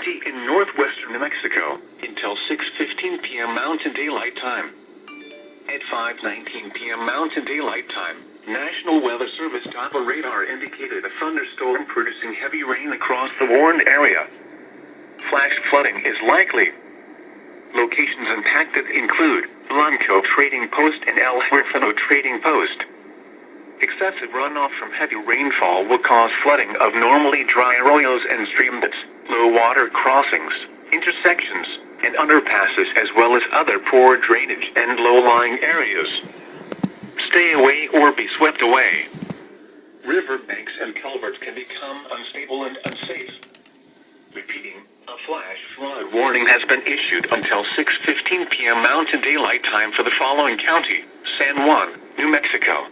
County in northwestern New Mexico until 6:15 p.m. Mountain Daylight Time. At 5:19 p.m. Mountain Daylight Time, National Weather Service Doppler radar indicated a thunderstorm producing heavy rain across the warned area. Flash flooding is likely. Locations impacted include Blanco Trading Post and El Huerfano Trading Post. Excessive runoff from heavy rainfall will cause flooding of normally dry arroyos and streamlets, low water crossings, intersections, and underpasses, as well as other poor drainage and low-lying areas. Stay away or be swept away. Riverbanks and culverts can become unstable and unsafe. Repeating, a flash flood warning has been issued until 6:15 p.m. Mountain Daylight Time for the following county: San Juan, New Mexico.